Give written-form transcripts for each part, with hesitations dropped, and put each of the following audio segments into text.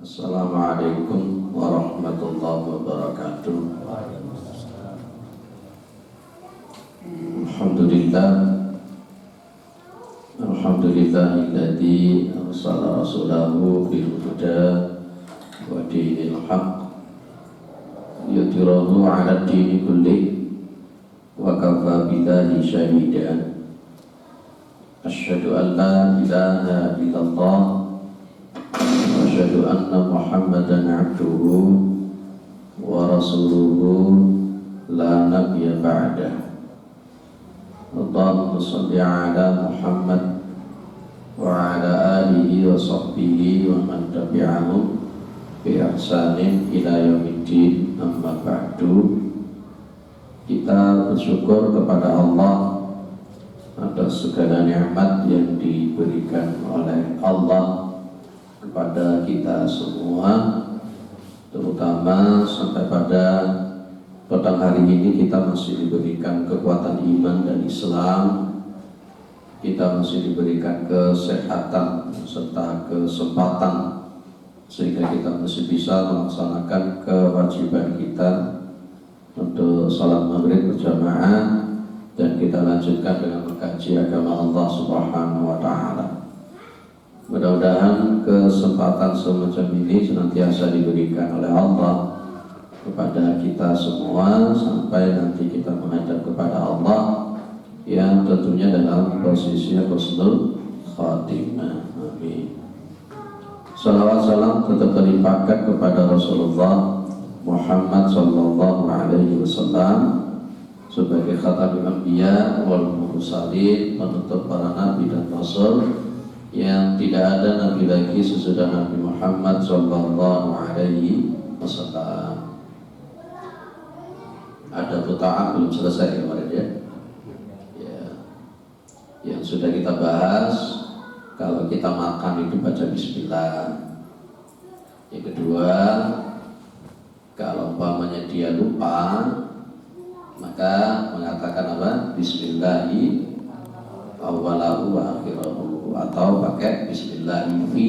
Assalamualaikum warahmatullahi wabarakatuh. Alhamdulillah, alhamdulillahilladzi arsala rasulahu bil huda wa dinil haqq yudhhirahu 'ala dini kulli wa kafa billahi shahidan. Asyhadu an la ilaha illallah wa asyhadu anna Muhammadan 'abduhu wa rasuluhu la nabiyya ba'dah. Allahumma shalli 'ala Muhammad wa 'ala alihi wa sahbihi wa man tabi'ahum bi ihsanin ila yaumiddin. Amma ba'du. Kita bersyukur kepada Allah atas segala nikmat yang diberikan oleh Allah kepada kita semua, terutama sampai pada petang hari ini kita masih diberikan kekuatan iman dan Islam, kita masih diberikan kesehatan serta kesempatan sehingga kita masih bisa melaksanakan kewajiban kita untuk salat maghrib berjamaah dan kita lanjutkan dengan mengkaji agama Allah Subhanahu wa Ta'ala. Mudah-mudahan kesempatan semacam ini senantiasa diberikan oleh Allah kepada kita semua sampai nanti kita menghadap kepada Allah yang tentunya dalam posisi husnul khatimah. Amin. Salawat salam tetap terlimpahkan kepada Rasulullah Muhammad sallallahu alaihi wasallam sebagai khatamul anbiya wal mursalin, penutup para nabi dan rasul, yang tidak ada nabi lagi sesudah Nabi Muhammad sallallahu alaihi wasallam. Ada putaah belum selesai kemarin ya. Yang sudah kita bahas, kalau kita makan itu baca bismillah. Yang kedua, kalau umpamanya dia lupa, maka mengatakan apa? Bismillahi awwalahu wa akhirahu, atau pakai bismillahi fi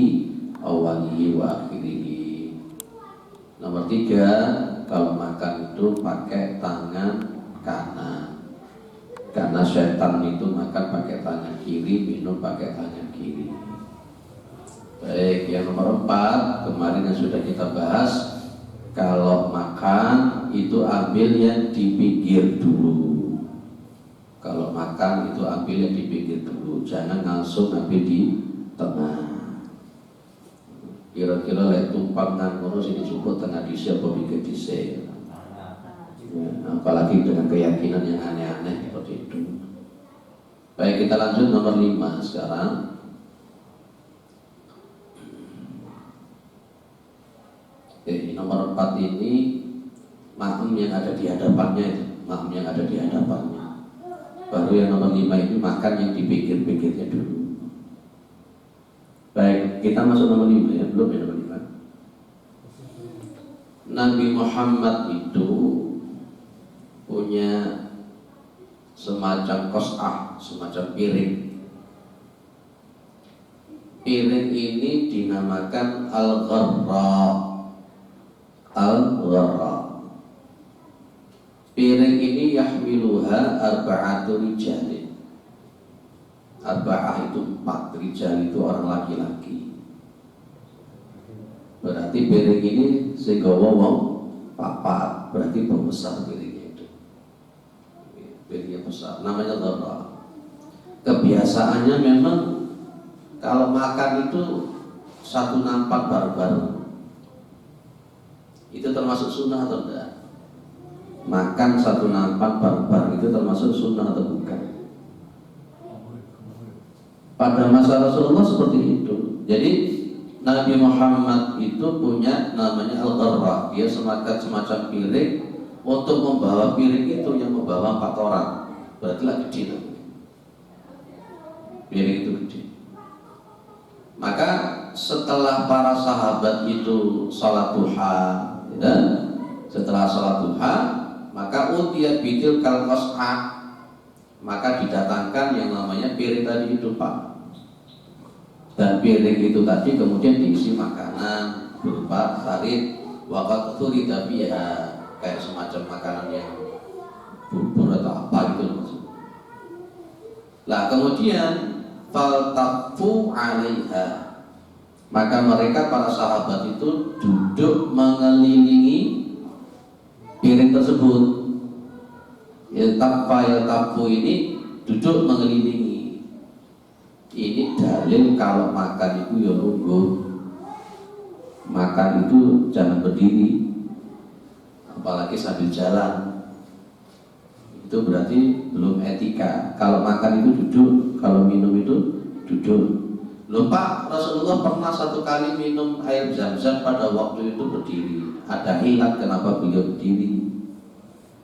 awwalihi wa akhirihi. Nomor 3, kalau makan itu pakai tangan kanan, karena setan itu makan pakai tangan kiri, minum pakai tangan kiri. Baik, yang nomor 4 kemarin yang sudah kita bahas, kalau makan itu ambil yang di pinggir dulu. Kalau makan itu ambil yang di pinggir dulu, jangan langsung ambil di tengah. Kira-kira lek tumpang nang ngono sing cukup tengah dhisik apa pinggir dhisik. Apalagi dengan keyakinan yang aneh-aneh seperti itu. Baik, kita lanjut nomor 5 sekarang. Oke, nomor 4 ini makmum yang ada di hadapannya itu, makmum yang ada di hadapannya. Baru yang nomor 5 ini makan yang di pinggir-pinggirnya dulu. Baik, kita masuk nomor 5 ya, belum ya nomor 5. Nabi Muhammad itu punya semacam qas'ah, semacam piring. Piring ini dinamakan al-gharra. Al-gharra. Piring ini yahmiluha arba'atu rijalin. Arba'ah itu 4, rijal itu orang laki-laki. Berarti piring ini segawa wong papat, berarti pembesar piringnya itu. Piringnya besar, namanya gharra. Kebiasaannya memang kalau makan itu satu nampak bareng-bareng. Itu termasuk sunnah atau tidak? Makan satu nampak bareng-bareng itu termasuk sunnah atau bukan? Pada masa Rasulullah seperti itu. Jadi Nabi Muhammad itu punya namanya al-gharra. Dia semacam piring. Untuk membawa piring itu yang membawa 4 orang, berarti lah gede. Piring itu gede. Maka setelah para sahabat itu salat duha, dan setelah salat duha, maka utiya bidil kal qas'ah, maka didatangkan yang namanya piring tadi itu Pak. Dan piring itu tadi kemudian diisi makanan berupa sarit, waqad turida biha, kayak semacam makanan yang bubur atau apa gitu maksudnya. Lah kemudian faltafu 'alaiha, maka mereka para sahabat itu duduk mengelilingi piring tersebut. Yaltafu ini duduk mengelilingi. Ini dalil kalau makan itu ya lungguh. Makan itu jangan berdiri, apalagi sambil jalan. Itu berarti belum etika. Kalau makan itu duduk, kalau minum itu duduk. Loh Pak, Rasulullah pernah satu kali minum air zam-zam pada waktu itu berdiri. Ada ilat kenapa beliau berdiri.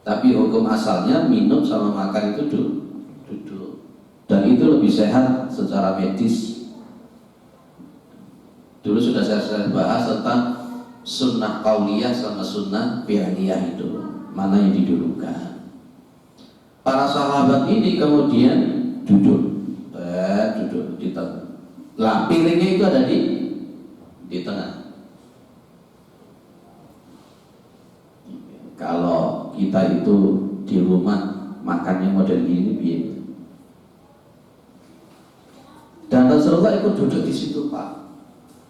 Tapi hukum asalnya minum sama makan itu duduk. Dan itu lebih sehat secara medis. Dulu sudah saya bahas tentang sunnah qauliyah sama sunnah fi'liyah itu, mana yang didulukan. Para sahabat ini kemudian duduk di tengah. Lah piringnya itu ada di tengah. Kalau kita itu di rumah makannya model gini biar. Dan Rasulullah itu duduk di situ Pak.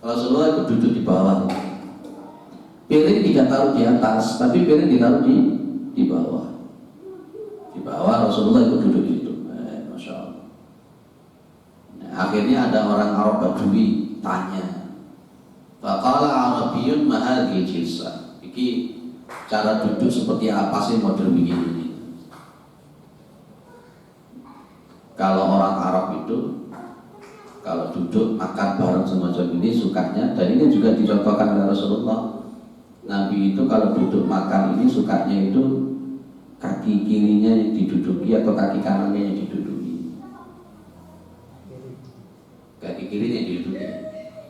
Rasulullah itu duduk di bawah. Piring tidak taruh di atas, tapi piring ditaruh di bawah. Di bawah Rasulullah itu duduk di situ. Masya Allah. Nah, akhirnya ada orang Arab Badui tanya, faqala Arabiyyun ma hadhihi jilsah. Iki cara duduk seperti apa sih model begini? Kalau orang Arab itu kalau duduk makan bareng semacam ini sukanya, dan ini juga dicontohkan oleh Rasulullah. Nabi itu kalau duduk makan ini sukanya itu kaki kirinya yang diduduki atau kaki kanannya yang diduduki. Kaki kirinya yang diduduki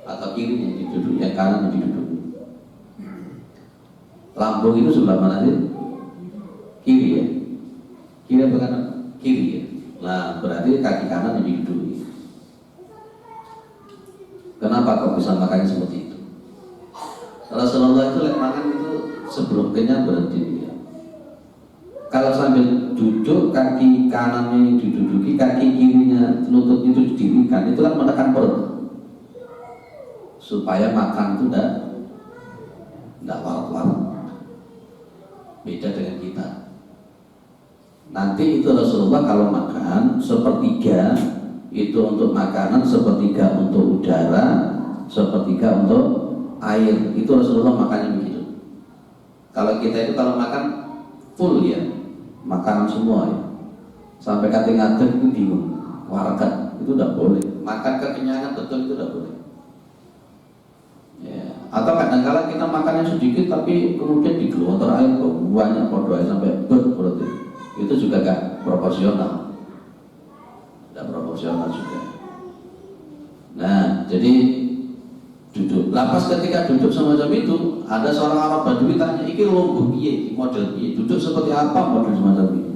atau kirinya yang diduduki, yang kanan yang diduduki. Lambung itu sebelah mana sih? Kiri ya? Kiri atau kanan? Kiri ya? Nah berarti kaki kanan yang diduduki. Kenapa kok bisa makannya seperti itu? Rasulullah itu makan itu sebelum kenyang berhenti ya. Kalau sambil duduk kaki kanannya yang diduduki, kaki kirinya lutut itu didirikan, itu kan menekan perut supaya makan itu tidak warak-warak. Beda dengan kita. Nanti itu Rasulullah kalau makan sepertiga itu untuk makanan, sepertiga untuk udara, sepertiga untuk air. Itu Rasulullah makannya begitu. Kalau kita itu kalau makan full ya, makanan semua ya. Sampai kating ngadeg itu bingung, warakan itu tidak boleh. Makan kekenyangan betul itu tidak boleh. Ya. Atau kadang-kadang kita makannya sedikit tapi kemudian digelontor air kok banyak podo air sampai perut itu juga gak proporsional. Tidak proporsional juga. Nah, jadi duduk. Lapas ketika duduk semacam itu, ada seorang Arab Badui tanya, "Iki lombo piye, model piye? Duduk seperti apa model semacam ini?"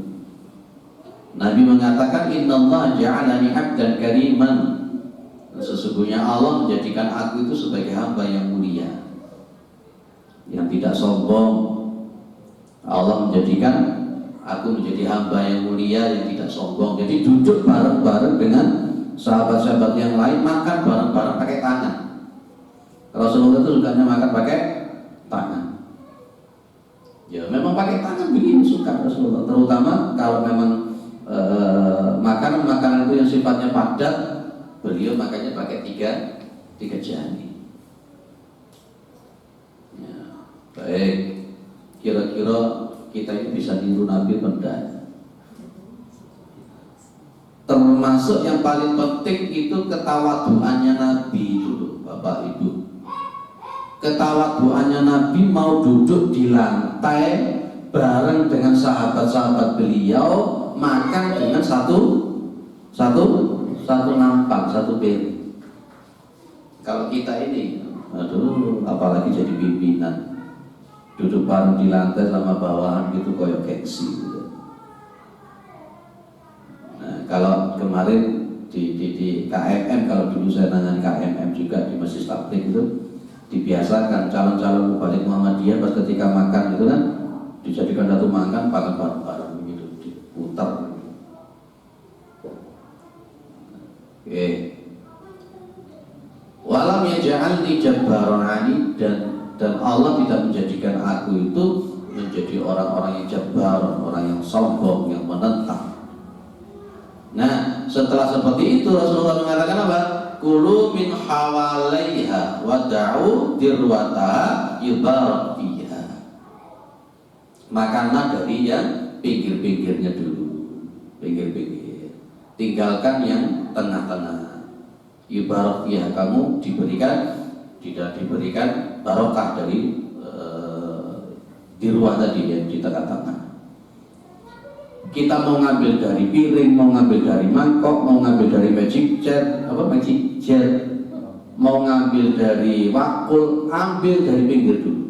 Nabi mengatakan, "Innallaha ja'alani 'abdan kariman." Sesungguhnya Allah menjadikan aku itu sebagai hamba yang mulia, yang tidak sombong. Allah menjadikan aku menjadi hamba yang mulia yang tidak sombong. Jadi duduk bareng-bareng dengan sahabat-sahabat yang lain, makan bareng-bareng pakai tangan. Rasulullah itu sukanya makan pakai tangan. Ya memang pakai tangan begini suka Rasulullah. Terutama kalau memang makanan-makanan itu yang sifatnya padat, beliau makannya pakai tiga jari. Ya, baik. Kira-kira kita ini bisa niru Nabi benda. Termasuk yang paling penting itu ketawaduannya Nabi itu loh, Bapak Ibu. Ketawaduannya Nabi mau duduk di lantai bareng dengan sahabat-sahabat beliau, makan dengan satu nampak, satu piring. Kalau kita ini, aduh, apalagi jadi pimpinan, duduk bareng di lantai sama bawahan gitu koyok keksi gitu. Nah, kalau kemarin di KMM, kalau dulu saya nanya KMM juga di Masjid Tabligh itu, dibiasakan calon-calon mubalik Muhammadiyah pas ketika makan itu kan dijadikan satu makan bareng-bareng begitu diputar. Oke. Walam yaj'alni jabbaran 'anid, dan Allah tidak menjadikan aku itu menjadi orang-orang yang jabbar, orang yang sombong, yang menentang. Nah, setelah seperti itu Rasulullah mengatakan apa? Kulu min hawalaiha wada'u dirwataha yubarak fiha. Makanlah dari yang pinggir-pinggirnya dulu, pinggir-pinggir. Tinggalkan yang tengah-tengah. Yubarak fiha, kamu tidak diberikan barokah dari dirwah tadi yang di tengah-tengah. Kita mau ngambil dari piring, mau ngambil dari mangkok, mau ngambil dari magic jar, mau ngambil dari wakul, ambil dari pinggir dulu.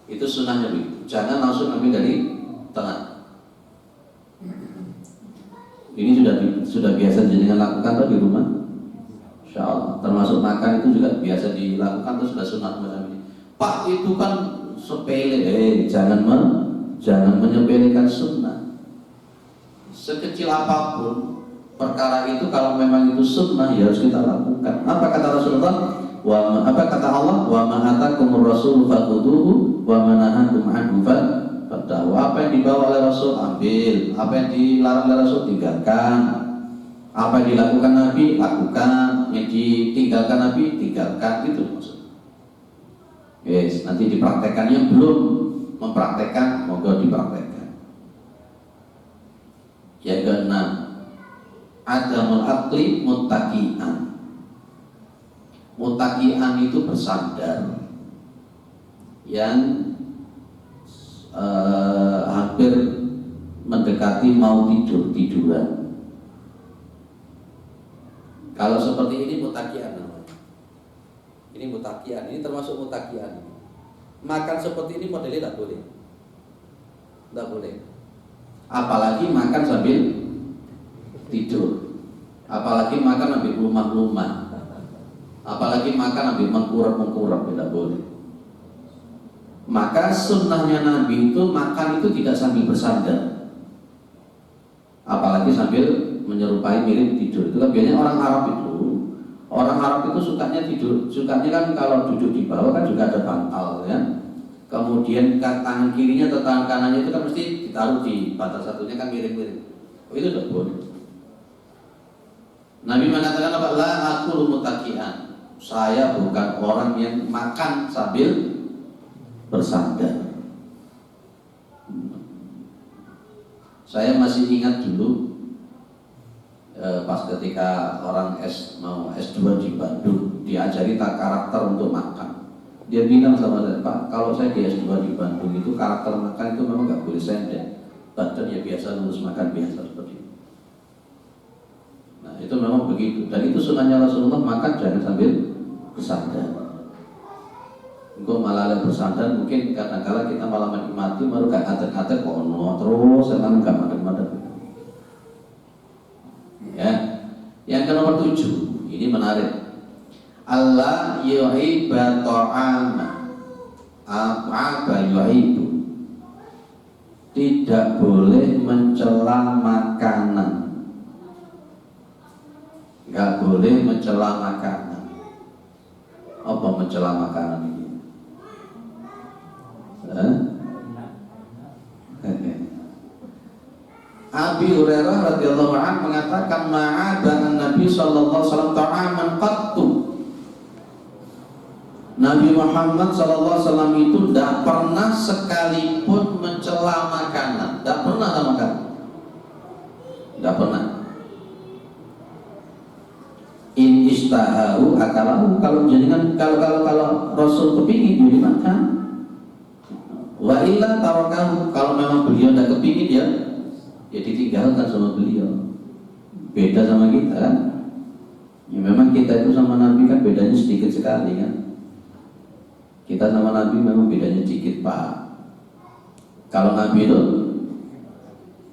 Itu sunnahnya begitu. Jangan langsung ambil dari tengah. Ini sudah biasa jenengan lakukan atau di rumah? Insya Allah. Termasuk makan itu juga biasa dilakukan, itu sudah sunnah macam ini. Pak, itu kan sepele. Jangan menyepelekan sunnah. Sekecil apapun perkara itu, kalau memang itu sunnah ya harus kita lakukan. Apa kata Rasulullah? Apa kata Allah? Wa ma atakumur rasul fakhuduhu wa ma nahakum anhu fantahu. Apa yang dibawa oleh Rasul ambil, apa yang dilarang oleh Rasul tinggalkan. Apa yang dilakukan Nabi lakukan, yang ditinggalkan Nabi tinggalkan, gitu maksudnya. Yes, nanti dipraktekkan. Yang belum mempraktekkan, moga dipraktekkan. Yang keenam, adamul aqli muttaqi'an. Muttaqi'an itu bersandar, yang hampir mendekati mau tiduran. Kalau seperti ini muttaqi'an namanya. Ini muttaqi'an, ini termasuk muttaqi'an. Makan seperti ini modelnya tidak boleh. Tidak boleh. Apalagi makan sambil tidur. Apalagi makan sambil lumah-lumah. Apalagi makan sambil mengkurap-mengkurap, tidak boleh. Maka sunnahnya Nabi itu makan itu tidak sambil bersandar. Apalagi sambil menyerupai mirip tidur. Itu kan biasanya orang Arab itu. Orang Arab itu sukanya tidur, sukanya kan kalau duduk di bawah kan juga ada bantal ya. Kemudian tangan kirinya atau tangan kanannya itu kan mesti ditaruh di batas satunya kan miring-miring. Oh, itu tidak boleh. Nabi mengatakan apa? La aqulu muttaqi'an. Saya bukan orang yang makan sambil bersandar. Saya masih ingat dulu pas ketika orang mau S2 di Bandung, diajari tak karakter untuk makan. Dia bilang sama saya, Pak, kalau saya di S2 di Bandung itu karakter makan itu memang nggak boleh sendek. Badan ya biasa, lurus makan biasa seperti itu. Nah itu memang begitu. Dan itu sunnahnya Rasulullah, makan jangan sambil bersandar. Engkau malah bersandar, mungkin kadang-kadang kita malah menikmati, baru gak ngatek-ngatek kok terus, emang gak makan-makan. Ya, yang ke nomor 7, ini menarik. Allah yuhibba ta'ama apa yuhibbu. Tidak boleh mencela makanan. Gak boleh mencela makanan. Apa mencela makanan ini? Abi Hurairah radhiyallahu anhu mengatakan ma'aban Nabi sallallahu alaihi wasallam ta'aman qattu. Nabi Muhammad sallallahu alaihi wasallam itu tidak pernah sekalipun mencela makanan, tidak pernah makan. Tidak pernah. In istahahu akalahu, kalau jenengan kalau Rasul kepingin dia makan. Wa illa tarakahu, kalau memang beliau tidak kepingin ya ditinggalkan sama beliau. Beda sama kita kan. Ya memang kita itu sama Nabi kan bedanya sedikit sekali kan. Kita sama Nabi memang bedanya sedikit Pak. Kalau Nabi itu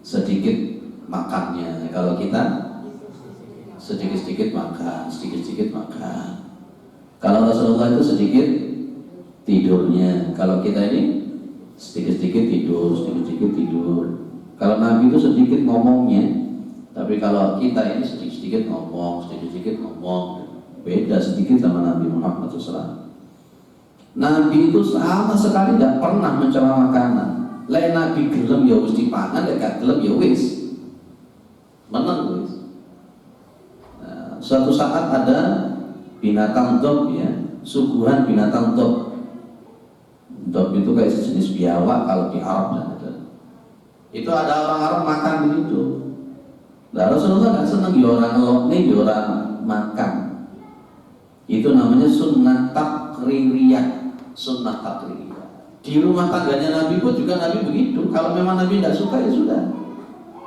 sedikit makannya, kalau kita sedikit-sedikit makan, sedikit-sedikit makan. Kalau Rasulullah itu sedikit tidurnya, kalau kita ini sedikit-sedikit tidur, sedikit-sedikit tidur. Kalau Nabi itu sedikit ngomongnya, tapi kalau kita ini sedikit-sedikit ngomong, sedikit-sedikit ngomong. Beda sedikit sama Nabi Muhammad SAW. Nabi itu sama sekali tidak pernah mencela makanan. Lain Nabi gelem ya wis dipangan, lek gak gelem ya wis meneng wis. Nah, suatu saat ada binatang dob ya, suguhan binatang dob. Dob itu kayak sejenis biawak kalau di Arab ada. Itu ada orang Arab makan begitu. Nah, Rasulullah nggak senang ya orang ngelok nih, ya orang makan. Itu namanya sunnah takririyah, sunnah takririyah. Di rumah tangganya Nabi pun juga Nabi begitu. Kalau memang Nabi tidak suka ya sudah.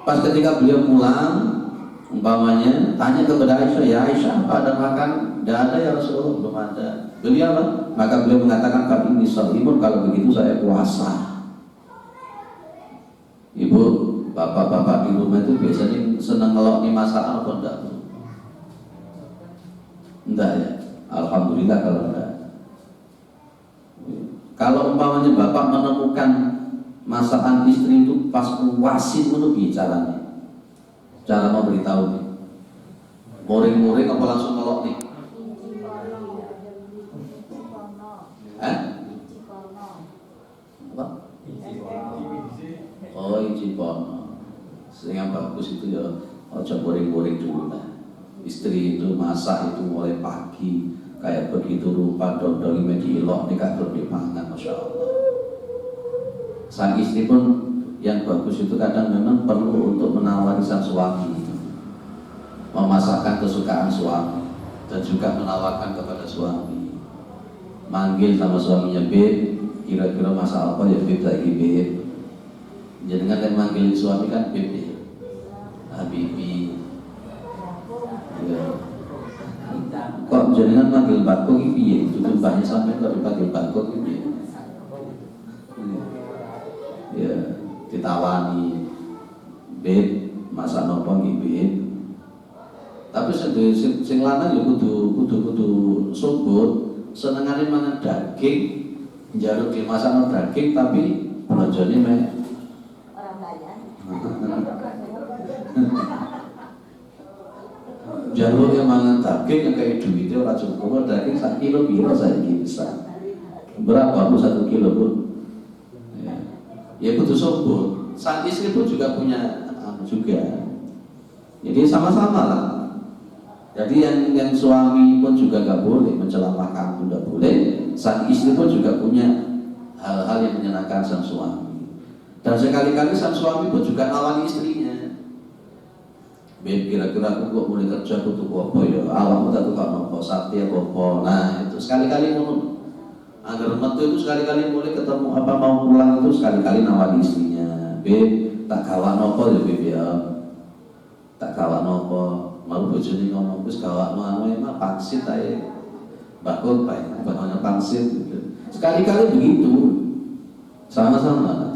Pas ketika beliau pulang, umpamanya tanya kepada Aisyah, ya Aisyah, apa ada makan? Tidak ada ya Rasulullah, belum ada. Beliau apa? Maka beliau mengatakan, kalau ini shaimun, kalau begitu saya puasa. Ibu, bapak-bapak di rumah itu biasanya senang ngelok nih masakan apa enggak? Enggak ya? Alhamdulillah kalau enggak. Kalau umpamanya bapak menemukan masakan istri itu pas wasit itu bicaranya, cara mau beritahu nih, muring-muring apa langsung ngelok nih? Apa? Oh, ijipono. Yang bagus itu ya, ojo muring-muring dulu lah. Istri itu masak itu mulai pagi. Kayak begitu rupa dodol ini diilok nih belum dipangan, masya Allah. Sang istri pun yang bagus itu kadang memang perlu untuk menawari sang suami, memasakkan kesukaan suami dan juga menawarkan kepada suami. Manggil sama suaminya, Beb, kira-kira masak apa ya Beb lagi Beb. Jadi kan manggil suami kan Beb ya, Habibi. Ya. Kok jenengan manggil bakok iki piye? Itu banyak sampai kok dipanggil bakok iki piye? Ya, ditawani. Beb, masak nopo iki Beb. Tapi sing lanang ya kudu subur, senengane mangan daging, njaluk dimasakno daging tapi blonjone mek orang kaya. Jalur yang mangan daging yang kayak duitnya orang cukup, daging 1 kilo piro saya bisa. Berapa pun 1 kilo pun. Ya kudu subur. Sang istri pun juga punya juga. Jadi sama-sama lah. Jadi yang suami pun juga gak boleh mencela makan, tidak boleh. Sang istri pun juga punya hal-hal yang menyenangkan sang suami. Dan sekali-kali sang suami pun juga nawani istrinya. Beb, kira-kira aku kok mulai kerja aku tuh apa ya? Awakmu tak tukar nopo sate apa? Nah itu sekali-kali ngono. Agar metu itu sekali-kali mulai ketemu apa mau pulang itu sekali-kali nawani istrinya. Beb, tak kawan nopo ya Beb ya. Tak kawan nopo. Mau bojone ngomong wis gawakno anu mah pangsit ae. Bakul bae, bahane pangsit gitu. Sekali-kali begitu. Sama-sama.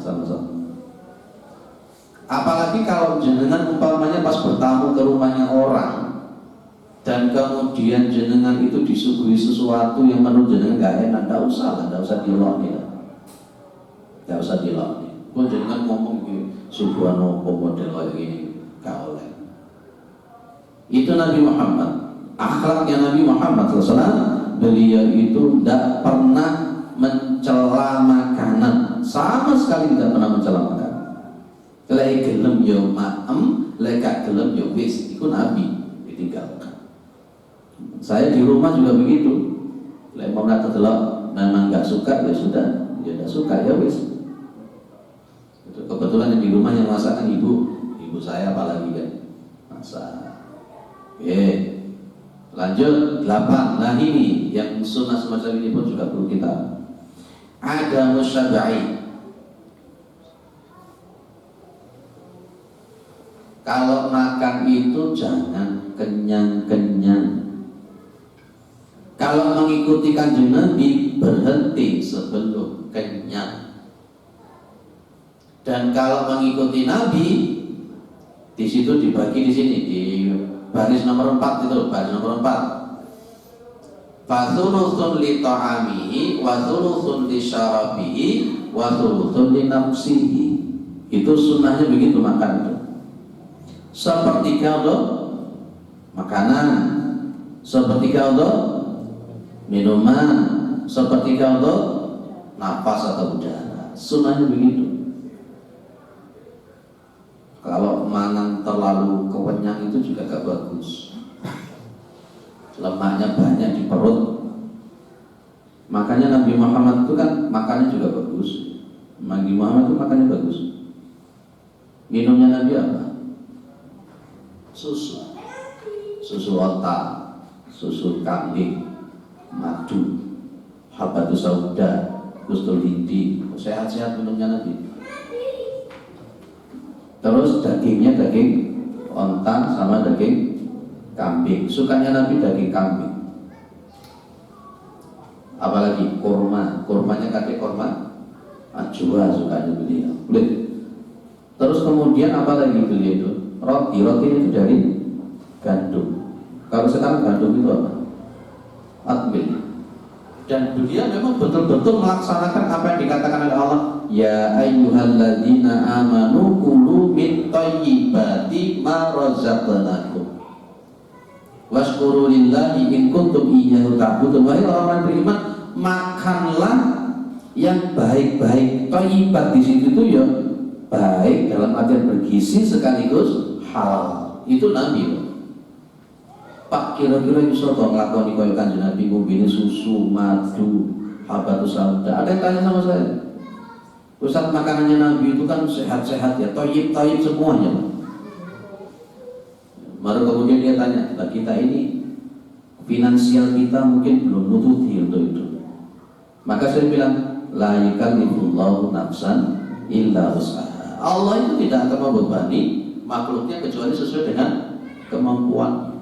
Apalagi kalau jenengan umpamanya pas bertamu ke rumahnya orang dan kemudian jenengan itu disuguhi sesuatu yang menurut jenengan gak enak, gak usah diloni lah. Gak usah diloni. Kok jenengan ngomong gitu, suguhan model kayak gini, gak oleh. Itu Nabi Muhammad. Akhlaknya Nabi Muhammad SAW, beliau itu tidak pernah mencela makanan, sama sekali tidak pernah mencela makanan. Lek gelem yo ma'em, lek gak gelem yo wis, iku Nabi ditinggalkan. Saya di rumah juga begitu. Lek mau nak kedelok memang gak suka ya sudah, ya gak suka ya wis. Kebetulan di rumah yang masak kan ibu saya apalagi kan masak. Oke, lanjut 8. Nah ini yang sunnah semacam ini pun juga perlu kita. Ada musyaba'i. Kalau makan itu jangan kenyang-kenyang. Kalau mengikuti kanjeng Nabi berhenti sebelum kenyang. Dan kalau mengikuti Nabi di situ dibagi di sini di baris nomor 4 itu, baris nomor 4. Fathuluthun li ta'amihi wa thuluthun li syarabihi wa thuluthun li nafsihi. Itu sunnahnya begitu makan itu. Sepertiga untuk makanan, sepertiga untuk minuman, sepertiga untuk nafas atau udara. Sunnahnya begitu. Kalau makan terlalu kenyang itu juga gak bagus. Lemaknya banyak di perut. Makanya Nabi Muhammad itu kan makannya juga bagus. Nabi Muhammad itu makannya bagus. Minumnya Nabi apa? Susu. Susu onta, susu kambing, madu, habatus sauda, kustul hindi. Sehat-sehat minumnya Nabi. Terus dagingnya daging onta sama daging kambing. Sukanya Nabi daging kambing. Apalagi kurma. Kurmanya kakek kurma ajwa sukanya beliau. Terus kemudian apa lagi beliau itu? Roti. Roti itu dari gandum. Kalau sekarang gandum itu apa? Atmil. Dan beliau memang betul-betul melaksanakan apa yang dikatakan oleh Allah. Ya ayyuhalladzina amanu kulu min thayyibati ma razaqnakum washkuru lillahi in kuntum iyyahu ta'budun. Wahai orang beriman, makanlah yang baik-baik. Thayyibat di situ itu ya baik dalam artian bergizi sekaligus halal. Itu Nabi. Pak, kira-kira bisa toh ngelakoni koyo Kanjeng Nabi ngombene susu, madu, habatus sauda. Ada yang tanya sama saya, Ustaz, makanannya Nabi itu kan sehat-sehat ya, thayyib semuanya. Baru kemudian dia tanya, kita ini finansial kita mungkin belum nututi untuk itu. Maka saya bilang, la yukallifullahu nafsan illa wus'aha. Allah itu tidak akan membebani makhluknya kecuali sesuai dengan kemampuan.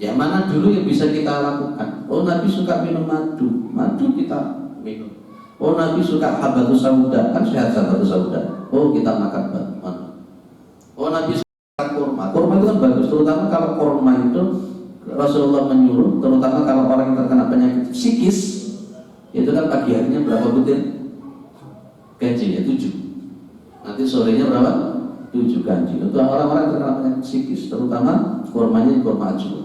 Yang mana dulu yang bisa kita lakukan? Oh, Nabi suka minum madu, madu kita minum. Oh, Nabi suka habatus sauda, kan sehat habatus sauda. Oh, kita makan madu. Oh, Nabi suka kurma. Kurma itu kan bagus, terutama kalau kurma itu Rasulullah menyuruh, terutama kalau orang yang terkena penyakit psikis, itu kan pagi harinya berapa butir? Ganjil ya 7. Nanti sorenya berapa? 7 ganjil. Untuk orang-orang yang terkena penyakit psikis, terutama kurmanya kurma ajwa.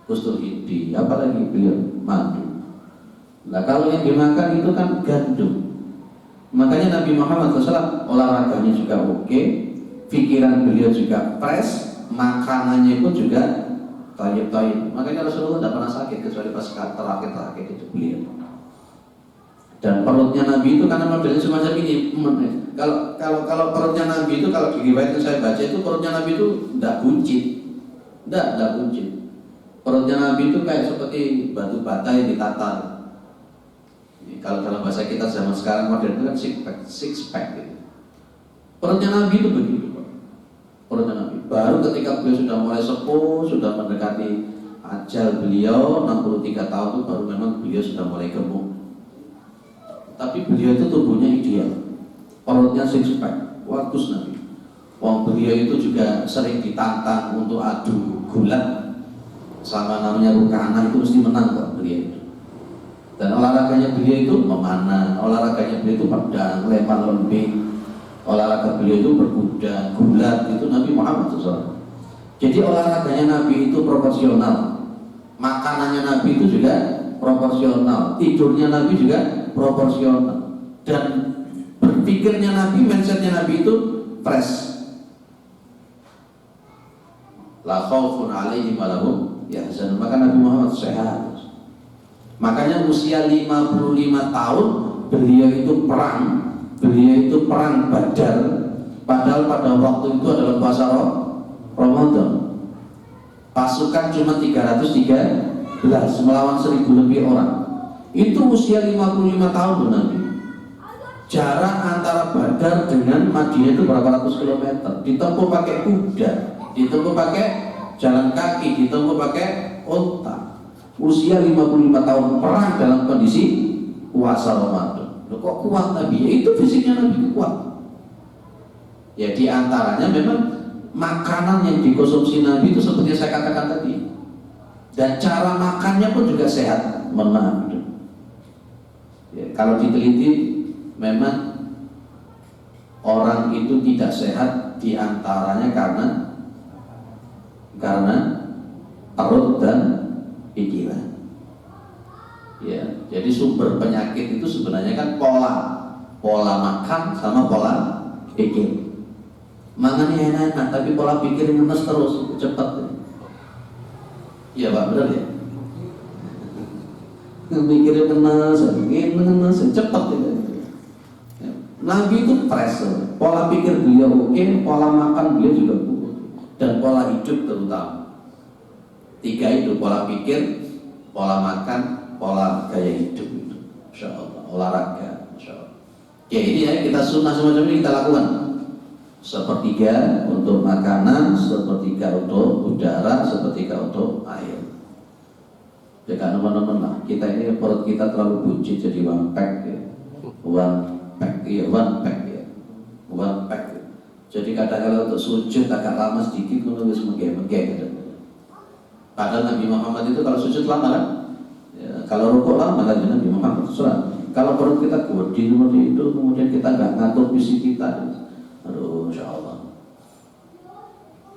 Kustul hindi, apalagi beliau madu. Nah, kalau yang dimakan itu kan gandum. Makanya Nabi Muhammad SAW olahraganya juga oke, pikiran beliau juga fresh, makanannya pun juga thayyib. Makanya Rasulullah tidak pernah sakit kecuali pas terakhir itu beliau. Dan perutnya Nabi itu karena modelnya semacam ini. Kalau perutnya Nabi itu, kalau di riwayat yang saya baca itu perutnya Nabi itu tidak buncit, tidak buncit. Perutnya Nabi itu kayak seperti batu bata yang ditatar. Kalau dalam bahasa kita zaman sekarang modern itu kan six pack gitu. Perutnya Nabi itu begitu, perutnya Nabi. Baru ketika beliau sudah mulai sepuh, sudah mendekati ajal beliau 63 tahun itu baru memang beliau sudah mulai gemuk. Tapi beliau itu tubuhnya ideal, perutnya six pack, bagus Nabi. Beliau itu juga sering ditantang untuk adu gulat. Sama namanya Rukana itu mesti menang kok beliau itu. Dan olahraganya beliau itu memanah, olahraganya beliau itu pedang, lempar lembing, olahraga beliau itu berkuda, gulat, itu Nabi Muhammad SAW. Jadi olahraganya Nabi itu proporsional, makanannya Nabi itu juga proporsional, tidurnya Nabi juga proporsional, dan berpikirnya Nabi, mindsetnya Nabi itu fresh. La khaufun alaihim wa lahum yahzanun. Maka Nabi Muhammad sehat. Makanya usia 55 tahun beliau itu perang Badar. Padahal pada waktu itu adalah puasa Ramadan. Pasukan cuma 313 melawan 1000 lebih orang. Itu usia 55 tahun tuh Nabi. Jarak antara Badar dengan Madinah itu berapa ratus kilometer. Ditempuh pakai kuda, ditempuh pakai jalan kaki, ditempuh pakai unta. Usia 55 tahun perang dalam kondisi puasa Ramadan. Loh, kok kuat Nabi? Ya, itu fisiknya Nabi kuat. Ya di antaranya memang makanan yang dikonsumsi Nabi itu seperti yang saya katakan tadi. dan cara makannya pun juga sehat. Mohon maaf gitu. Ya, kalau diteliti memang orang itu tidak sehat diantaranya karena perut dan pikiran. Ya, jadi sumber penyakit itu sebenarnya kan pola makan sama pola pikir. Makannya enak, tapi pola pikir ngenes terus, cepat. Iya Pak, benar ya? Mikirnya ngenes, cepat gitu. Nabi itu fresh, pola pikir beliau oke, pola makan beliau juga oke, dan pola hidup terutama. 3 itu, pola pikir, pola makan, pola gaya hidup itu. Insya Allah, olahraga, insya Allah. Oke, ini ya kita sunnah semacam ini kita lakukan. 1/3 untuk makanan, 1/3 untuk udara, 1/3 untuk air. Jangan teman-teman lah, kita ini perut kita terlalu buncit jadi one pack ya. One pack. Jadi kadang-kadang untuk sujud agak lama sedikit menulis megah gitu. Padahal Nabi Muhammad itu kalau sujud lama kan, ya, kalau rukuk lama kan Nabi Muhammad. Kalau perut kita gede seperti itu, kemudian kita nggak ngatur fisik kita, aduh, insya Allah,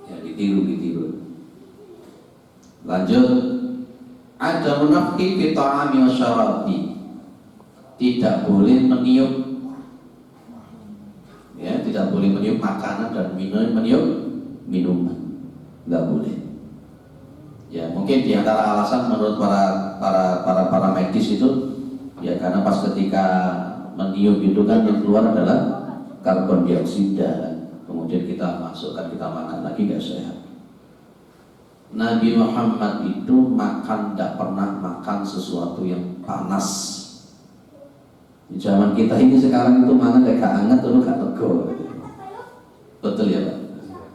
ya ditiru. Lanjut, ada munafki fi ta'ami wa syarabi, tidak boleh meniup. Ya, tidak boleh meniup makanan dan meniup minuman, nggak boleh. Ya, mungkin di antara alasan menurut para medis itu, ya karena pas ketika meniup itu kan yang keluar adalah karbon dioksida, kemudian kita masukkan, kita makan lagi nggak sehat. Nabi Muhammad itu tidak pernah makan sesuatu yang panas. Di zaman kita ini sekarang itu makan kayak hangat terus gak tego. Betul ya Pak?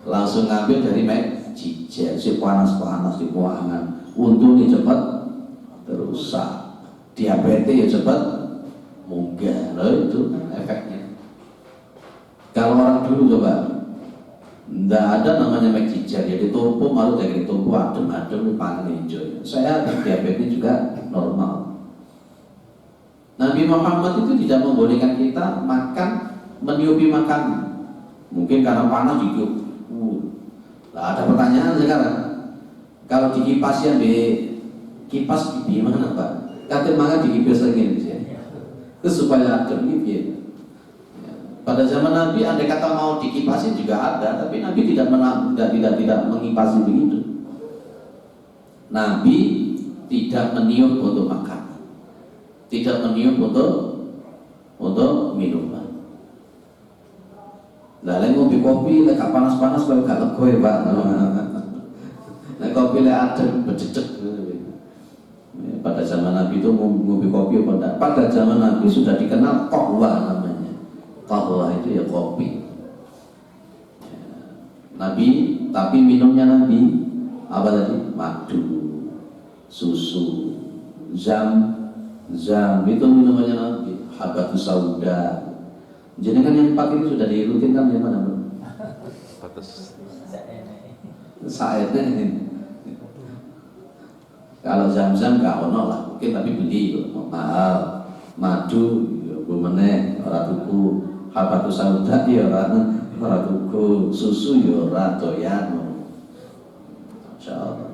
Langsung ngambil dari mejijel, si panas di buangan. Untungnya cepat terusak. Diabetes ya cepat munggah. Loh itu efeknya. Kalau orang dulu coba, nggak ada namanya mejijel. Jadi tumpu malu dari tumpu adem panen hijau. Saya diabetes juga normal. Nabi Muhammad itu tidak membolehkan kita makan, meniupi makan. Mungkin karena panas ditiup. Nah, ada pertanyaan sekarang. Kalau dikipas ya kipas di mana Pak? Katanya makan dikipas lagi sih. Itu supaya adem gitu. Pada zaman Nabi andai kata mau dikipasin juga ada, tapi Nabi tidak mengipasi begitu. Nabi tidak meniup untuk makan. Tidak meniup untuk minuman. Lah lek ngopi kopi lek panas-panas kalau gak lega ya Pak. Lek kopi lek adem bececek. Pada zaman Nabi itu ngopi kopi apa enggak? Pada zaman Nabi sudah dikenal qahwa namanya. Qahwa itu ya kopi. Nabi, tapi minumnya Nabi apa tadi? Madu, susu, zam itu minumannya Nabi, habatus sauda. Jadi kan yang 4 ini sudah dirutinkan di mana Bro? Batas saatnya ini. Kalau zam-zam gak ono lah, mungkin tapi beli mahal. Madu ya meneh ora tuku, habatus sauda ya ora tuku, susu ya ora doyan. Insyaallah.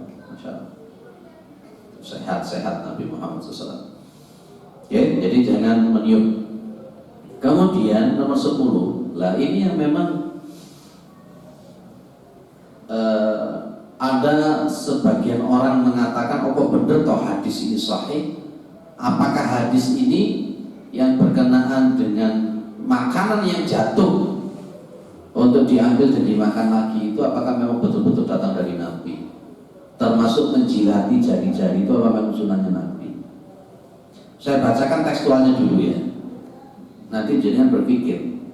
Sehat Nabi Muhammad SAW. Oke, jadi jangan meniup. Kemudian nomor 10, lah ini yang memang ada sebagian orang mengatakan, oh kok bener toh hadis ini sahih? Apakah hadis ini yang berkenaan dengan makanan yang jatuh untuk diambil dan dimakan lagi itu apakah memang betul-betul datang dari Nabi? Termasuk menjilati jari-jari itu apa memang sunnahnya Nabi? Saya bacakan tekstualnya dulu ya. Nanti jangan berpikir.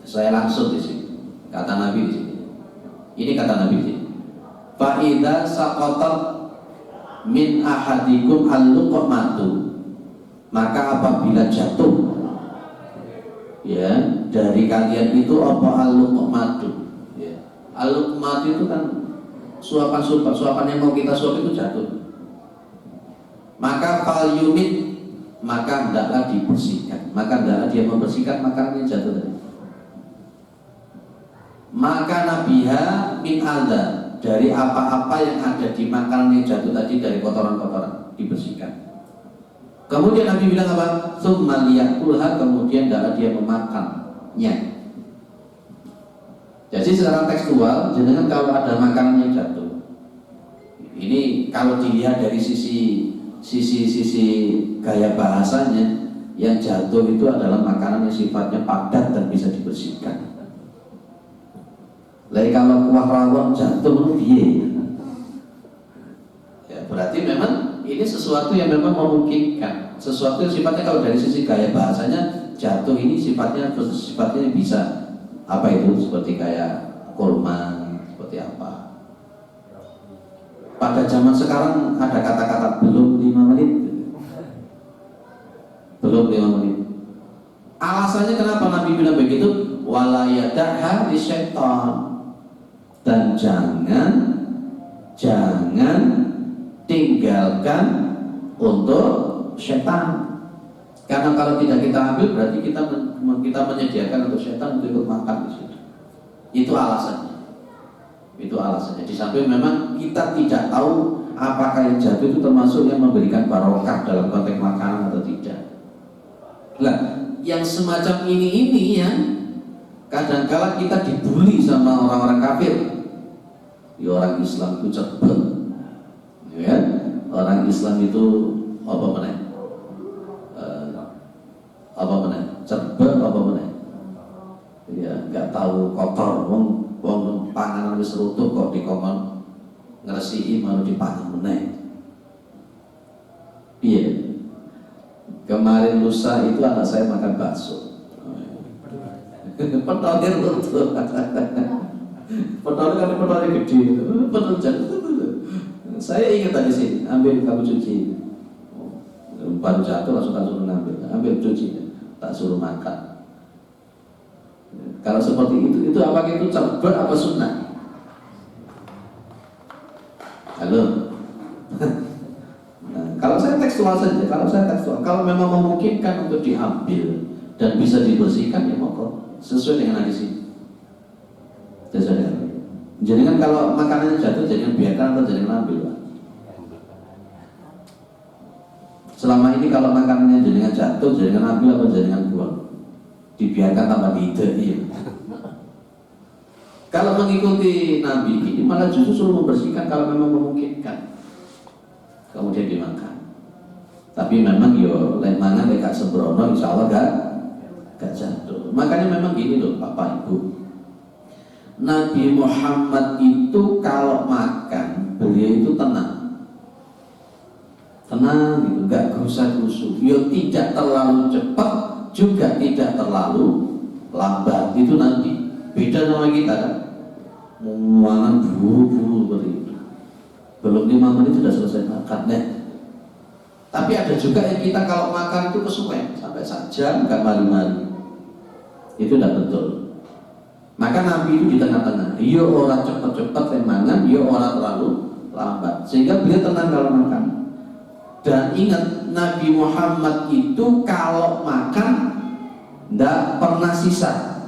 Saya langsung di sini. Kata Nabi di sini. Ini kata Nabi di sini. Fa idza saqatat min ahadikum al-luqmatu, maka apabila jatuh ya dari kalian itu apa al-luqmatu ya. Al-luqmatu itu kan suapan yang mau kita suap itu jatuh, maka fal yumit, maka hendaklah dibersihkan, maka hendaklah dia membersihkan makanan yang jatuh tadi. Maka nabiha min alda, dari apa-apa yang ada di makanan yang jatuh tadi, dari kotoran-kotoran, dibersihkan. Kemudian Nabi bilang apa? Tsumma liyakulha, kemudian hendaklah dia memakannya. Jadi secara tekstual, jenengan kalau ada makanan yang jatuh, ini kalau dilihat dari sisi gaya bahasanya, yang jatuh itu adalah makanan yang sifatnya padat dan bisa dibersihkan. Lain kalau kuah rawon jatuh piye? Ya, berarti memang ini sesuatu yang memang memungkinkan, sesuatu yang sifatnya kalau dari sisi gaya bahasanya jatuh ini sifatnya bisa apa itu, seperti kayak kurma, seperti apa. Pada zaman sekarang ada kata-kata belum 5 menit, belum 5 menit. Alasannya kenapa Nabi bilang begitu? Wala yada'ha li syaitan, dan jangan tinggalkan untuk setan. Karena kalau tidak kita ambil, berarti kita menyediakan untuk setan untuk ikut makan di situ. Itu alasannya. Itu alasannya. Di samping memang kita tidak tahu apakah yang jatuh itu termasuk yang memberikan barokah dalam konteks makanan atau tidak. Nah, yang semacam ini yang kadang-kala kita dibully sama orang-orang kafir. Ya, orang Islam itu cepet, ya, orang Islam itu apa meneh? Cepet apa meneh? Ya, nggak tahu kotor, wong panganan wis rutuh kok dikongkon ngresiki malu dipangan meneh. Iya. Kemarin lusa itu anak saya makan bakso. Pentolnya rutuh. Pentolnya kan pentolnya gede. Pentol jatuh. Saya ingat tadi sih, ambil kamu cuci. Baru jatuh langsung ambil cuci. Tak suruh makan. Kalau seperti itu apa itu cepat apa sunnah? Halo. Nah, kalau saya tekstual saja, kalau memang memungkinkan untuk diambil dan bisa dibersihkan, ya monggo, sesuai dengan hadis ini. Jadi kan kalau makanannya jatuh, jangan biarkan atau jangan ambil, Pak. Selama ini kalau makanannya jangan jatuh, jangan ambil atau jangan buang, dibiarkan tanpa dihidup. Kalau mengikuti Nabi ini malah justru suruh membersihkan kalau memang memungkinkan, kemudian dimakan. Tapi memang yo lain mangan gak sembrono, insya Allah gak jatuh. Makanya memang gini loh Bapak Ibu, Nabi Muhammad itu kalau makan, beliau itu tenang gitu, gak gerusa-gerusu. Yo tidak terlalu cepat, juga tidak terlalu lambat. Itu Nabi. Beda sama kita kan, muangan buru-buru seperti itu. Belum 5 menit sudah selesai makan, nih. Tapi ada juga yang kita kalau makan itu kesuwen sampai sejam gak mari-mari. Itu tidak betul. Maka Nabi itu di tengah-tengah. Yo orang cepat-cepat mangan, yo orang terlalu lambat. Sehingga beliau tenang kalau makan. Dan ingat, Nabi Muhammad itu kalau makan tidak pernah sisa.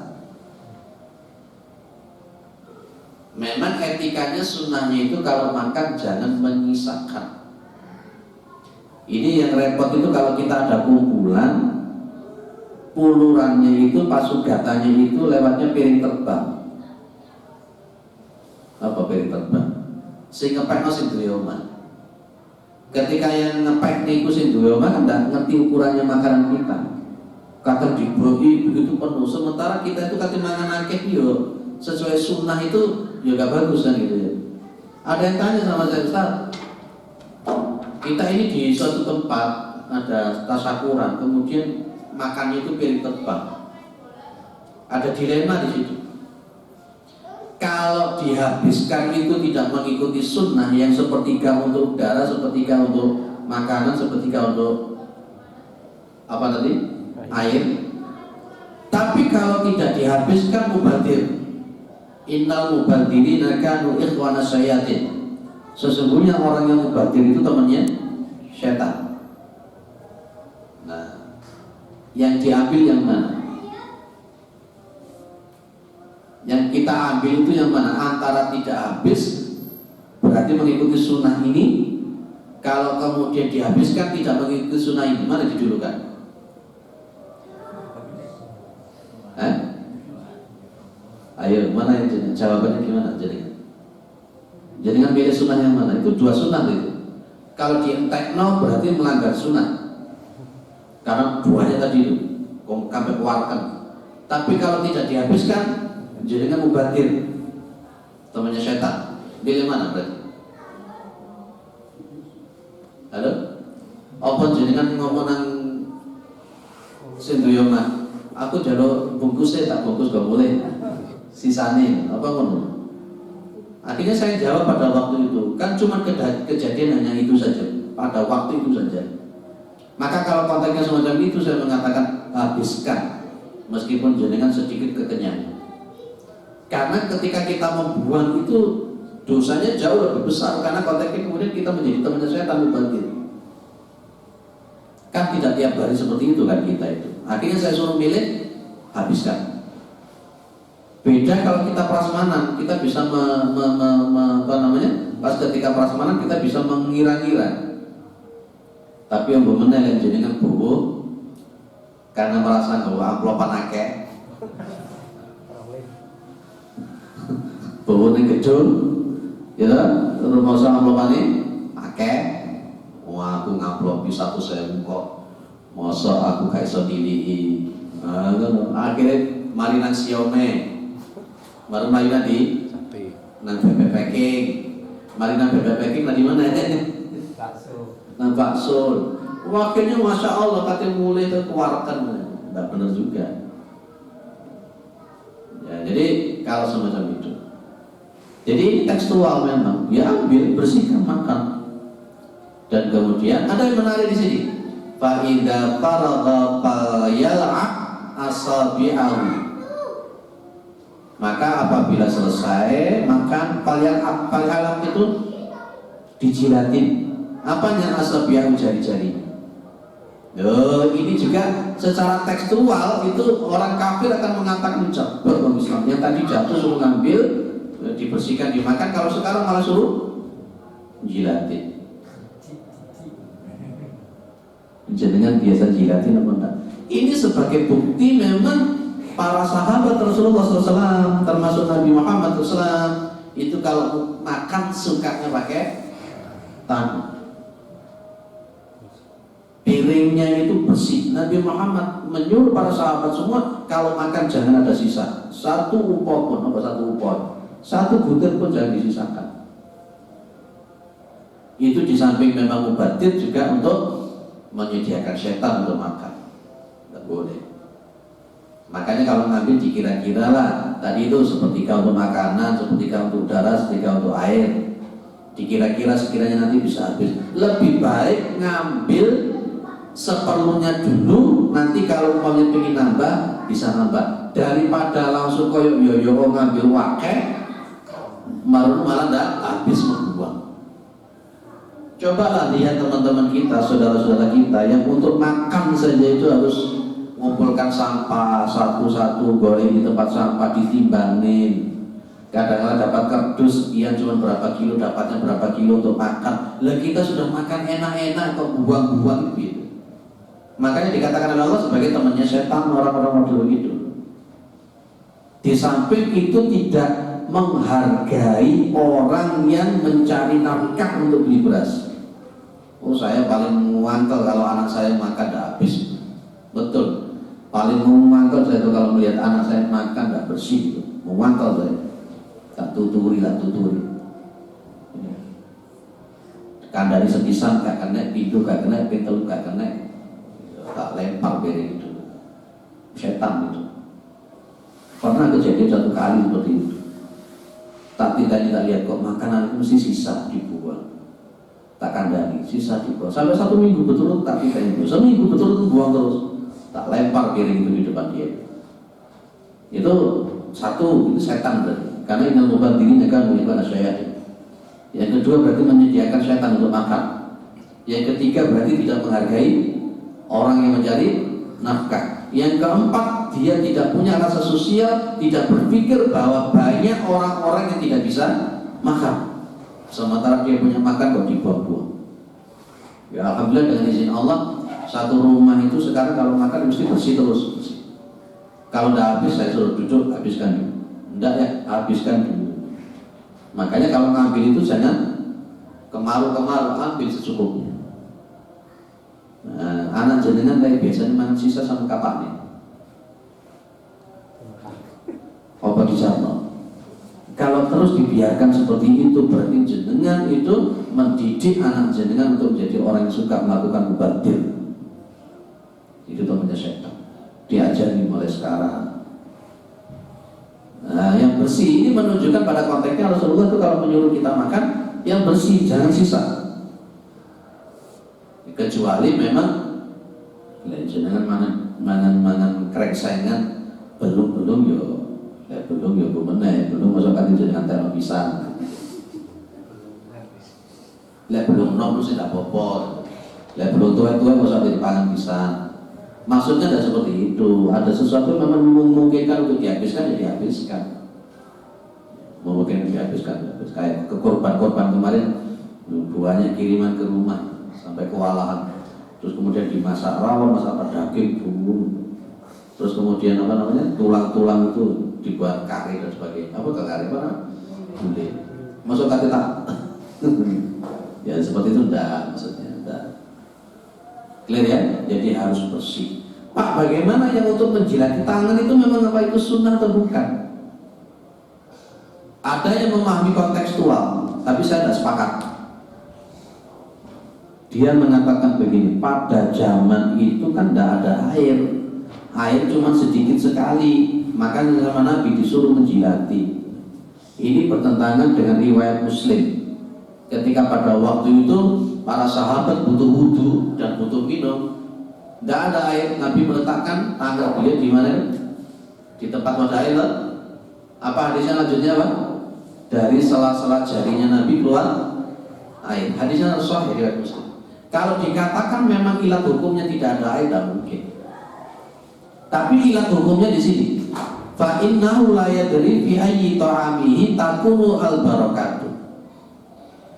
Memang etikanya, sunnahnya itu kalau makan jangan menyisakan. Ini yang repot itu kalau kita ada kumpulan, pulurannya itu, pasugatannya itu lewatnya piring terbang. Apa piring terbang? Sehingga ngepekno sing duwe omah. Ketika yang ngepek niku sing duwe omah kan ndak ngerti ukurannya makanan kita. Kadang dibroki begitu penuh, sementara kita itu kate mangan akeh yo sesuai sunnah itu ya gak bagus kan gitu ya. Ada yang tanya sama saya, Ustaz, kita ini di suatu tempat ada tasyakuran, kemudian makannya itu piring terbang. Ada dilema di situ. Kalau dihabiskan itu tidak mengikuti sunnah yang sepertiga untuk udara, sepertiga untuk makanan, sepertiga untuk apa tadi? Air. Tapi kalau tidak dihabiskan mubadir. Innal mubadzirina kanu ikhwana syayatin. Sesungguhnya orang yang mubadzir itu temannya setan. Nah, yang diambil yang mana? Yang kita ambil itu yang mana? Antara tidak habis berarti mengikuti sunnah ini. Kalau kemudian dihabiskan tidak mengikuti sunnah ini, mana didulukan? Ayo, mana yang jawabannya gimana? Jadi kan pilih sunnah yang mana? Itu dua sunnah itu. Kalau dientekno berarti melanggar sunnah. Karena buahnya tadi itu, sampai keluarkan. Tapi kalau tidak dihabiskan, jadinya mubadir, temannya setan. Pilih mana berarti? Halo? Apa jenengan ngomong nang senduyona? Aku jalur bungkusnya tak bungkus gak boleh. Sisane apa ngono? Akhirnya saya jawab pada waktu itu, kan cuma kejadian hanya itu saja, pada waktu itu saja. Maka kalau konteksnya semacam itu saya mengatakan habiskan, meskipun jenengan sedikit kekenyangan. Karena ketika kita membuang itu dosanya jauh lebih besar, karena konteksnya kemudian kita menjadi temannya setan mubadzir. Kan tidak tiap hari seperti itu kan kita itu. Akhirnya saya suruh milih, habiskan. Beda kalau kita prasmanan, kita bisa pas ketika prasmanan kita bisa mengira-ngira. Tapi yang bemenel yang jenengan bobo karena merasa bahwa amplopan akeh. Bobo ning gedung, ya rumah sang amplopane akeh. Wah, aku ngamplopi 1.000 kok. Masa aku gak iso nilii. Akhirnya mari nang siome. Baru mari nanti nang bebek packing. Mari nang bebek packing di mana ya? Bakso. Nang bakso. Wakilnya masya Allah katanya mulai keluarkan. Tidak benar juga. Ya, jadi kalau semacam itu. Jadi ini tekstual memang. Dia ambil, bersihkan, makan. Dan kemudian ada yang menarik di sini. Fa idza faragha falyal'ab asabi'ahu. Maka apabila selesai makan falyal'ab itu dijilatin. Apanya asabi'ahu, jari-jari. Ini juga secara tekstual itu orang kafir akan mengatakan jabbar orang Islam. Yang tadi jatuh suruh ngambil, dibersihkan, dimakan. Kalau sekarang malah suruh jilatin. Jenengan biasa jilatin apa enggak? Ini sebagai bukti memang para sahabat Rasulullah SAW, termasuk Nabi Muhammad SAW, itu kalau makan sukanya pakai tangan. Piringnya itu bersih. Nabi Muhammad menyuruh para sahabat semua kalau makan jangan ada sisa. Satu upah pun, satu butir pun jangan disisakan. Itu di samping memang mubadir juga untuk menyediakan setan untuk makan. Tidak boleh. Makanya kalau ngambil dikira-kira lah. Tadi itu sepertiga untuk makanan, sepertiga untuk udara, sepertiga untuk air. Dikira-kira sekiranya nanti bisa habis. Lebih baik ngambil seperlunya dulu. Nanti kalau umpamanya pengen nambah, bisa nambah. Daripada langsung koyok yoyo ngambil wakeh, malah tidak habis membuang. Cobalah lihat teman-teman kita, saudara-saudara kita yang untuk makan saja itu harus mengumpulkan sampah satu-satu, goreng di tempat sampah, ditimbangin. Kadang-kadang dapat kardus sekian cuma berapa kilo, dapatnya berapa kilo untuk makan. Lah kita sudah makan enak-enak kok buang-buang gitu. Makanya dikatakan oleh Allah sebagai temannya setan, orang-orang model gitu. Di samping itu tidak menghargai orang yang mencari nafkah untuk beli beras. Oh, saya paling muangkel kalau anak saya makan tidak habis. Betul. Paling muangkel saya itu kalau melihat anak saya makan tidak bersih gitu. Muangkel saya. Tak tuturi. Kandari sepisan gak kena, pintu gak kena, pintu gak kena. Tak lempar piring itu. Setan itu. Pernah kejadian satu kali seperti itu. Tak tidak lihat kok makanan itu mesti sisa dibuang. Tak kandani, sisa dibuang. Sampai 1 minggu betul tak tidak itu. Seminggu betul buang terus. Tak lempar piring itu di depan dia. Itu satu, itu setan berarti. karena innal mubadzirina kanu ikhwana syayatin. Yang kedua berarti menyediakan setan untuk makan. Yang ketiga berarti tidak menghargai orang yang mencari nafkah. Yang keempat, dia tidak punya rasa sosial, tidak berpikir bahwa banyak orang-orang yang tidak bisa makan, sementara dia punya makan kok dibuang-buang. Ya alhamdulillah dengan izin Allah, satu rumah itu sekarang kalau makan mesti bersih terus. Kalau udah habis saya suruh duduk, habiskan dulu. Enggak ya, habiskan dulu. Makanya kalau ngambil itu jangan kemaru-kemaru, ambil secukupnya. Nah, anak jenengan kayak biasanya makan sisa sama kapaknya. Apa dijawab? Kalau terus dibiarkan seperti itu, berarti jenengan itu mendidik anak jenengan untuk menjadi orang yang suka melakukan mubadzir. Itu namanya setan. Diajari mulai sekarang. Nah, yang bersih ini menunjukkan pada konteksnya Rasulullah itu kalau menyuruh kita makan yang bersih, jangan sisa. Kecuali memang jangan mangan krek saingan belum yo bumene belum masuk kan jenengan terong pisan. Belum nom mesti tidak apa-apa. Belum tua-tua masuk dipangan pisan. Maksudnya tidak seperti itu. Ada sesuatu yang memang memungkinkan untuk dihabiskan, ya dihabiskan. Memungkinkan dihabiskan. Kayak ke korban-korban kemarin, buahnya kiriman ke rumah sampai kewalahan. Terus kemudian dimasak rawon, masak daging, bumbu. Terus kemudian tulang-tulang itu dibuat kari dan sebagainya. Apa kari apa? Gulai. Masuk kari tak? Ya seperti itu enggak, maksudnya enggak. Clear ya? Jadi harus bersih. Pak, bagaimana yang untuk menjilati tangan itu memang apa itu sunnah atau bukan? Ada yang memahami kontekstual, tapi saya tidak sepakat. Dia mengatakan begini, pada zaman itu kan tidak ada air. Air cuma sedikit sekali, maka sama Nabi disuruh menjilati. Ini bertentangan dengan riwayat Muslim. Ketika pada waktu itu para sahabat butuh wudu dan butuh minum, tidak ada air, Nabi meletakkan tangan beliau di mana? Di tempat wadah air. Apa hadisnya lanjutnya Pak? Dari sela-sela jarinya Nabi keluar air. Hadisnya sahih riwayat Muslim. Kalau dikatakan memang ilat hukumnya tidak ada air, tidak mungkin. Tapi ilat hukumnya di sini. Fa innahu la yadri fi ayyi ta'amihi takunu al-barakatuh.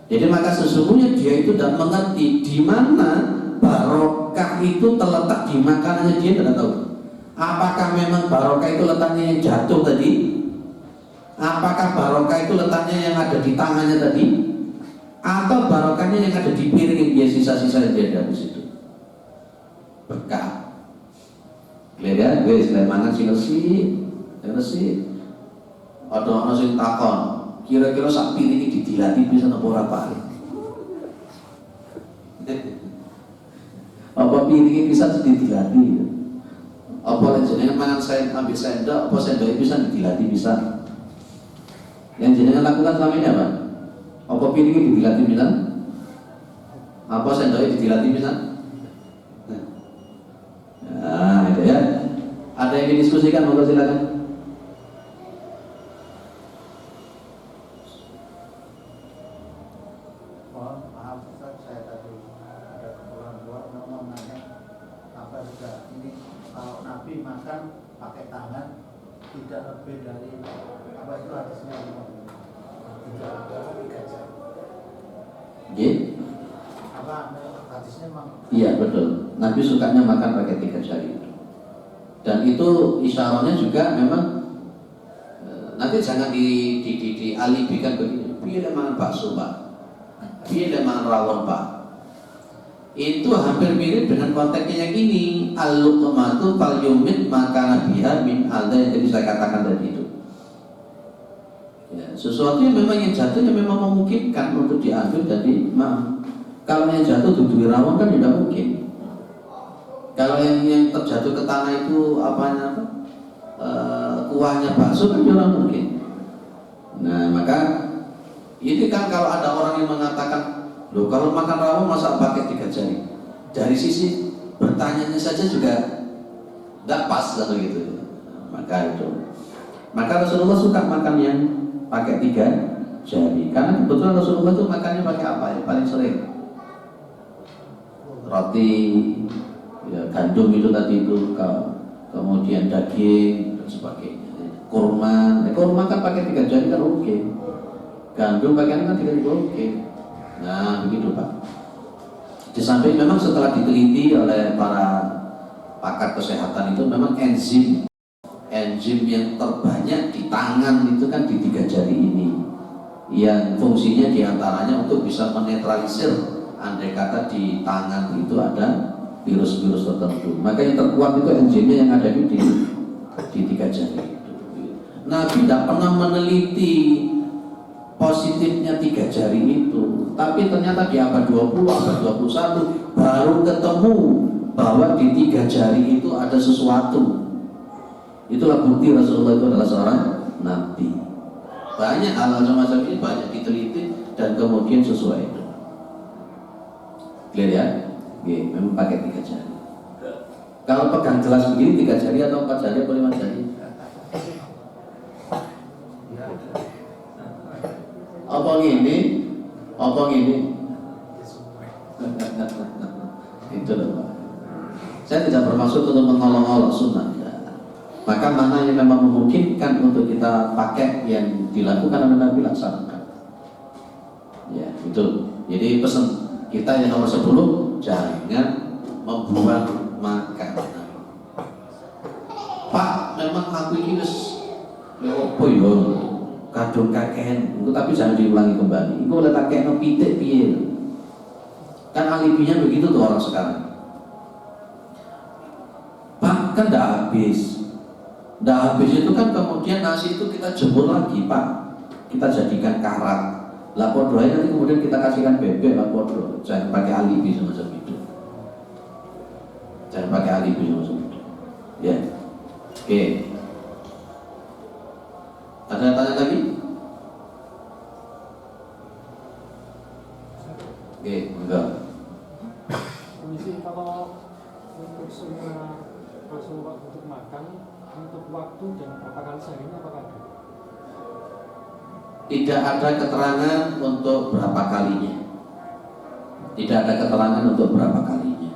Jadi maka sesungguhnya dia itu tidak mengerti di mana barokah itu terletak di makanannya, dia tidak tahu. Apakah memang barokah itu letaknya yang jatuh tadi? Apakah barokah itu letaknya yang ada di tangannya tadi? Atau barokahnya yang ada di piring yang dia sisa-sisa yang dia ada di situ? Berkah. Lihat, guys, saya mangan sih resik. Ada orang sing takon, kira-kira sak piring ini didilati bisa apa ora Pak? Apa piring bisa didilati? Apa jenengan mangan saya ambil sendok, apa sendok bisa didilati bisa? Yang jenengan lakukan selama ini apa? Apa piring ini didilati bisa? Apa sendok didilati bisa? Nah, itu ya. Ada yang didiskusikan, monggo silakan. Maaf Ustaz, saya tadi ada keperluan luar mau nanya apa juga ini kalau Nabi makan pakai tangan tidak lebih dari apa itu hadisnya tidak lebih 3 jam. Apa hadisnya memang? Iya betul. Nabi sukanya makan pakai 3 jari. Dan itu isyaratnya juga memang nanti jangan dialibikan begini. Pilih mangan bakso Pak, pilih mangan rawon Pak. Itu hampir mirip dengan konteksnya yang ini. Al-luqmatu fal yumit maka nabiha min alda yang tadi saya katakan tadi itu. Ya, sesuatu yang memang yang jatuh yang memang memungkinkan untuk diambil dari kalau yang jatuh duduk rawon kan tidak mungkin. Kalau yang terjatuh ke tanah itu kuahnya bakso kan tidak mungkin. Nah maka ini kan kalau ada orang yang mengatakan, loh kalau makan rawon masa pakai 3 jari? Dari sisi bertanyanya saja juga tidak pas atau gitu. Maka itu. Maka Rasulullah suka makan yang pakai 3 jari. Karena kebetulan Rasulullah itu makannya pakai apa ya? Paling sering roti, ya, gandum itu tadi itu, kemudian daging dan sebagainya. Kurma kan pakai 3 jari kan oke. Gandum pakai kan 3 jari oke. Nah begitu Pak. Di samping memang setelah diteliti oleh para pakar kesehatan itu memang enzim yang terbanyak di tangan itu kan di 3 jari ini, yang fungsinya diantaranya untuk bisa menetralisir andai kata di tangan itu ada virus-virus tertentu. Maka yang terkuat itu enzimnya yang ada di 3 jari itu. Nabi tidak pernah meneliti positifnya 3 jari itu, tapi ternyata di abad 20, abad 21 baru ketemu bahwa di 3 jari itu ada sesuatu. Itulah bukti Rasulullah itu adalah seorang nabi. Banyak hal semacam ini banyak diteliti dan kemudian sesuai itu. Clear ya? Oke, memang pakai 3 jari. Kalau pegang gelas begini 3 jari atau 4 jari atau 5 jari? Apa ini? Itu loh Pak. Saya tidak bermaksud untuk menolong-nolong sunnah. Maka mana yang memang memungkinkan untuk kita pakai yang dilakukan oleh Nabi laksanakan. Ya, itu. Jadi pesan kita yang nomor 10, jangan membuang makanan. Pak, memang aku ini wis opo yo kadung kakean, tapi jangan diulangi kembali. Iku oleh kakek no pitik piye. Kan alibinya begitu tuh orang sekarang. Pak, kan enggak habis. Nah habis itu kan kemudian nasi itu kita jemur lagi Pak, kita jadikan karak. Lah podoy nanti kemudian kita kasihkan bebek lah podo. Jangan pakai alibi semacam itu. Jangan pakai alibi semacam itu. Ya, oke. Ada yang tanya lagi? Oke, enggak. Kondisi kalau untuk semua Rasulullah untuk makan, untuk waktu dan berapa kali sehari apakah ada? Tidak ada keterangan untuk berapa kalinya. Tidak ada keterangan untuk berapa kalinya.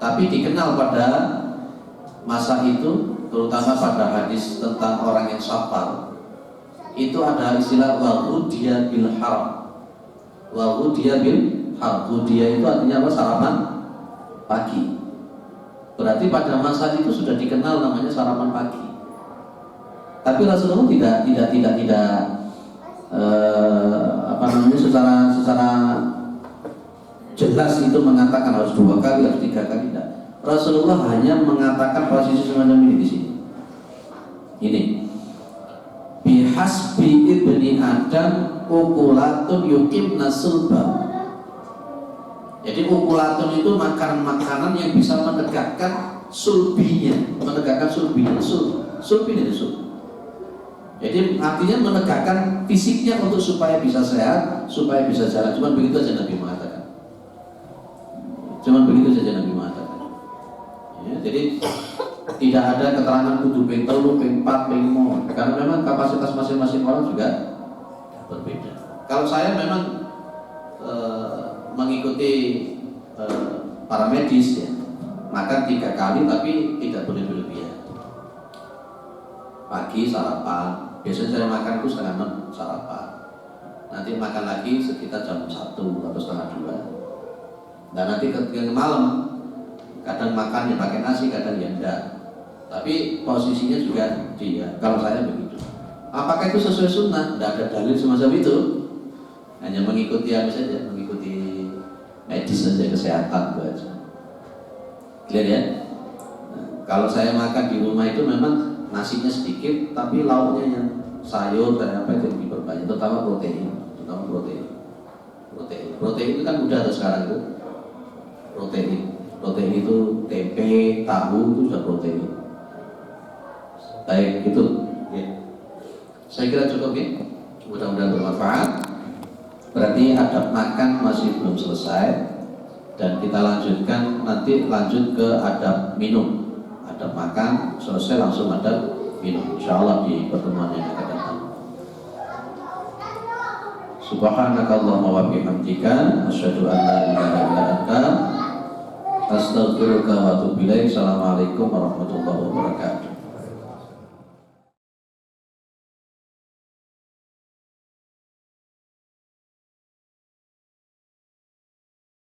Tapi dikenal pada masa itu, terutama pada hadis tentang orang yang safar, itu ada istilah waghudiya bil haram. Waghudiya bil haram. Ghudiya itu artinya apa? Sarapan pagi. Berarti pada masa itu sudah dikenal namanya sarapan pagi. Tapi Rasulullah tidak secara jelas itu mengatakan harus 2 kali, harus 3 kali. Tidak. Rasulullah hanya mengatakan posisi semacam ini di sini. Ini bihasbi ibni Adam ukulatun yuqimna sulba. Jadi ukulatun itu makanan-makanan yang bisa menegakkan sulbinya, sulbinya. Jadi artinya menegakkan fisiknya untuk supaya bisa sehat, supaya bisa jalan. Cuma begitu saja Nabi mengatakan. Ya, jadi tidak ada keterangan kudu ping 3, ping 4, ping 5, karena memang kapasitas masing-masing orang juga berbeda. Kalau saya memang mengikuti para medis ya, makan 3 kali tapi tidak boleh berlebihan. Pagi sarapan, biasanya saya makan itu 5:30 sarapan. Nanti makan lagi sekitar jam 1 atau setengah 2. Dan nanti ke malam kadang makan ya pakai nasi, kadang ya enggak. Tapi posisinya juga dia. Kalau saya begitu. Apakah itu sesuai sunnah? Tidak ada dalil semacam itu. Hanya mengikuti apa saja, mengikuti medis saja, kesehatan itu aja. Clear ya? Nah, kalau saya makan di rumah itu memang nasinya sedikit, tapi lauknya yang sayur dan apa itu yang diperbanyak, terutama protein. Protein itu kan udah ada sekarang itu. Protein itu tempe, tahu itu sudah protein. Baik itu. Ya. Saya kira cukup ya. Mudah-mudahan bermanfaat. Berarti adab makan masih belum selesai, dan kita lanjutkan nanti lanjut ke adab minum. Adab makan selesai langsung adab minum insyaallah di pertemuan yang akan datang. Subhanakallahumma wa bihamdika asyhadu an la ilaha illa anta astaghfiruka wa atubu ilaik. Assalamualaikum warahmatullahi wabarakatuh.